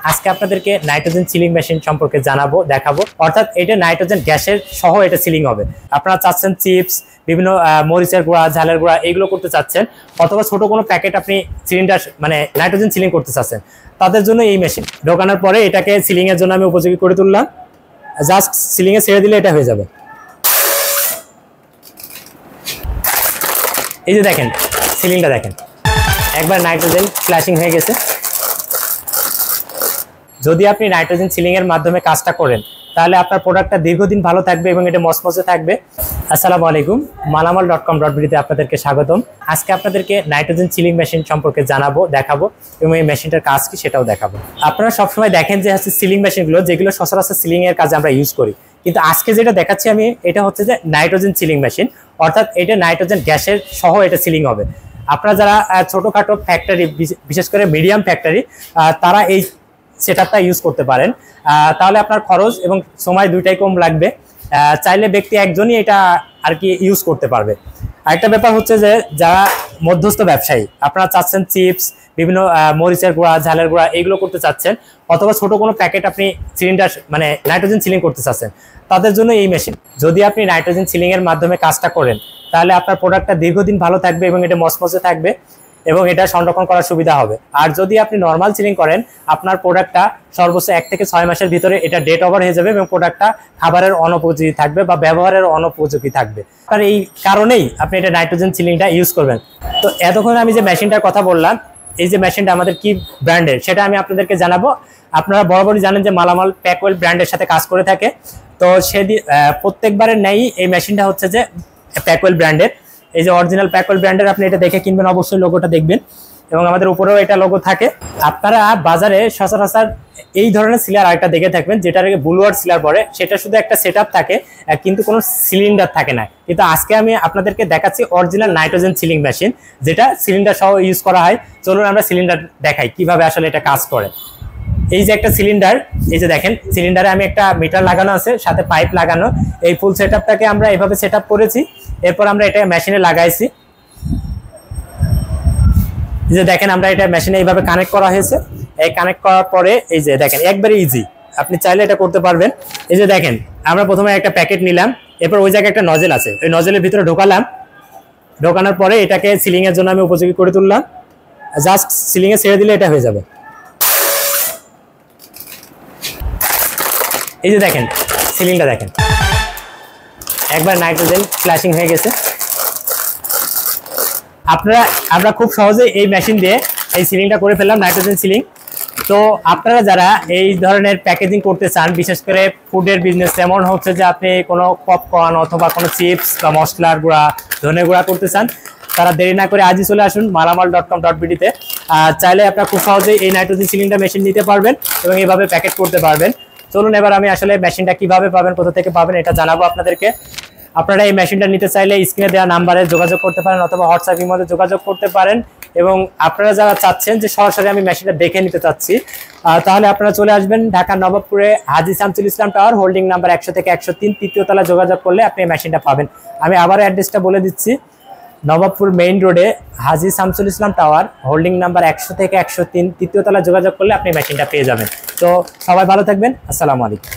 আজকে আপনাদেরকে nitrogen sealing machine সম্পর্কে জানাবো, দেখাবো। অর্থাৎ এটা নাইট্রোজেন গ্যাসের সহ এটা সিলিং হবে। আপনারা চাচ্ছেন চিপস, বিভিন্ন মরিচের গুঁড়া, ঝালের গুঁড়া এইগুলো করতে চাচ্ছেন, অথবা ছোট কোনো প্যাকেট আপনি সিলিন্ডার মানে নাইট্রোজেন সিলিং করতে চাচ্ছেন, তাদের জন্য এই মেশিন। ঢোকানোর পরে এটাকে সিলিং এর জন্য আমি উপযোগী করে তুললাম। জাস্ট সিলিং এ ছেড়ে দিলে এটা হয়ে যাবে। এই যে দেখেন সিলিংটা দেখেন, একবার নাইট্রোজেন ফ্ল্যাশিং হয়ে গেছে। যদি আপনি নাইট্রোজেন সিলিং এর মাধ্যমে কাজটা করেন তাহলে আপনার প্রোডাক্টটা দীর্ঘদিন ভালো থাকবে এবং এটা মসমসে থাকবে। আসসালামু আলাইকুম, মালামাল.com.bd-তে আপনাদেরকে স্বাগতম। আজকে আপনাদেরকে নাইট্রোজেন সিলিং মেশিন সম্পর্কে জানাবো, দেখাবো এবং এই মেশিনটার কাজ কি সেটাও দেখাবো। আপনারা সবসময় দেখেন যে হচ্ছে সিলিং মেশিনগুলো, যেগুলো সচরাচর সিলিং এর কাজে আমরা ইউজ করি, কিন্তু আজকে যেটা দেখাচ্ছি আমি, এটা হচ্ছে যে নাইট্রোজেন সিলিং মেশিন। অর্থাৎ এটা নাইট্রোজেন গ্যাসের সহ এটা সিলিং হবে। আপনারা যারা ছোটোখাটো ফ্যাক্টরি, বিশেষ করে মিডিয়াম ফ্যাক্টরি, তারা এই সেটআপটা ইউজ করতে পারেন। তাহলে আপনার খরচ এবং সময় দুইটাই কম লাগবে। চাইলে ব্যক্তি একজনই এটা আর কি ইউজ করতে পারবে। আরেকটা ব্যাপার হচ্ছে যে যারা মধ্যস্থ ব্যবসায়ী, আপনারা চাচ্ছেন চিপস, বিভিন্ন মরিচের গুঁড়া, ঝালের গুঁড়া এইগুলো করতে চাচ্ছেন, অথবা ছোট কোনো প্যাকেট আপনি সিলিন্ডার মানে নাইট্রোজেন সিলিং করতে চাচ্ছেন, তাদের জন্য এই মেশিন। যদি আপনি নাইট্রোজেন সিলিং এর মাধ্যমে কাজটা করেন তাহলে আপনার প্রোডাক্টটা দীর্ঘদিন ভালো থাকবে এবং এটা মসমসে থাকবে এবং এটা সংরক্ষণ করার সুবিধা হবে। আর যদি আপনি নর্মাল সিলিং করেন, আপনার প্রোডাক্টটা সর্বোচ্চ 1 থেকে 6 মাসের ভিতরে এটা ডেট ওভার হয়ে যাবে এবং প্রোডাক্টটা খাবারের অনুপযোগী থাকবে বা ব্যবহারের অনুপযোগী থাকবে। আর এই কারণেই আপনি এটা নাইট্রোজেন সিলিংটা ইউজ করবেন। তো এতক্ষণ আমি যে মেশিনটার কথা বললাম, এই যে মেশিনটা আমাদের কি ব্র্যান্ডের সেটা আমি আপনাদেরকে জানাবো। আপনারা বরাবরই জানেন যে মালামাল প্যাকওয়েল ব্র্যান্ডের সাথে কাজ করে থাকে। তো সেদিন প্রত্যেকবারের ন্যায় এই মেশিনটা হচ্ছে যে প্যাকওয়েল ব্র্যান্ডের। এই যে অরিজিনাল প্যাকওয়েল ব্র্যান্ডের, আপনি এটা দেখে কিনবেন, অবশ্যই লোগোটা দেখবেন এবং আমাদের উপরেও এটা লোগো থাকে। আপনারা বাজারে সচরাচর এই ধরনের সিলার আরেকটা দেখে থাকবেন, যেটাকে বুলওয়ার সিলার পরে, সেটা শুধু একটা সেটআপ থাকে কিন্তু কোনো সিলিন্ডার থাকে না। কিন্তু আজকে আমি আপনাদেরকে দেখাচ্ছি অরিজিনাল নাইট্রোজেন সিলিং মেশিন, যেটা সিলিন্ডার সহ ইউজ করা হয়। চলুন আমরা সিলিন্ডার দেখাই কিভাবে আসলে এটা কাজ করে। এই যে একটা সিলিন্ডার, এই যে দেখেন সিলিন্ডারে আমি একটা মিটার লাগানো আছে, সাথে পাইপ লাগানো। এই ফুল সেটআপটাকে আমরা এভাবে সেটআপ করেছি। এরপর আমরা এটা মেশিনে লাগাইছি। এই যে দেখেন আমরা এটা মেশিনে এইভাবে কানেক্ট করা হয়েছে। এই কানেক্ট করার পরে এই যে দেখেন একবারে ইজি, আপনি চাইলে এটা করতে পারবেন। এই যে দেখেন আমরা প্রথমে একটা প্যাকেট নিলাম, এরপর ওই জায়গায় একটা নজেল আছে, ওই নজেলের ভিতরে ঢোকালাম। ঢোকানোর পরে এটাকে সিলিং এর জন্য আমি উপযোগী করে তুললাম। জাস্ট সিলিং এ ছেড়ে দিলে এটা হয়ে যাবে। এই যে দেখেন সিলিংটা দেখেন, একবার নাইট্রোজেন ফ্ল্যাশিং হয়ে গেছে। আমরা খুব সহজে এই মেশিন দিয়ে এই সিলিংটা করে ফেললাম, নাইট্রোজেন সিলিং। তো আপনারা যারা এই ধরনের প্যাকেজিং করতে চান, বিশেষ করে ফুডের বিজনেস, যেমন হচ্ছে যে আপনি কোনো পপকর্ন অথবা কোনো চিপস বা মশলার গুঁড়া, ধনে গুঁড়া করতে চান, তারা দেরি না করে আজই চলে আসুন মালামাল.com.bd-তে। চাইলে আপনারা খুব সহজেই এই নাইট্রোজেন সিলিংটা মেশিন নিতে পারবেন এবং এইভাবে প্যাকেট করতে পারবেন। চলুন এবার আমি আসলে মেশিনটা কিভাবে পাবেন, কোথা থেকে পাবেন এটা জানাবো আপনাদেরকে। আপনারা এই মেশিনটা নিতে চাইলে স্ক্রিনে দেওয়া নাম্বারে যোগাযোগ করতে পারেন অথবা হোয়াটসঅ্যাপের মধ্যে যোগাযোগ করতে পারেন। এবং আপনারা যারা চাচ্ছেন যে সরাসরি আমি মেশিনটা দেখে নিতে চাচ্ছি, তাহলে আপনারা চলে আসবেন ঢাকা নবাবপুরে হাজী Shamsul Islam tower, holding number 100 থেকে 103, তৃতীয় তলা যোগাযোগ করলে আপনি এই মেশিনটা পাবেন। আমি আবার অ্যাড্রেসটা বলে দিচ্ছি, নবাবপুর মেইন রোডে হাজী Shamsul Islam tower, holding number 100 থেকে 103, তৃতীয় তলা যোগাযোগ করলে আপনি মেশিনটা পেয়ে যাবেন। তো সবাই ভালো থাকবেন। আসসালামু আলাইকুম।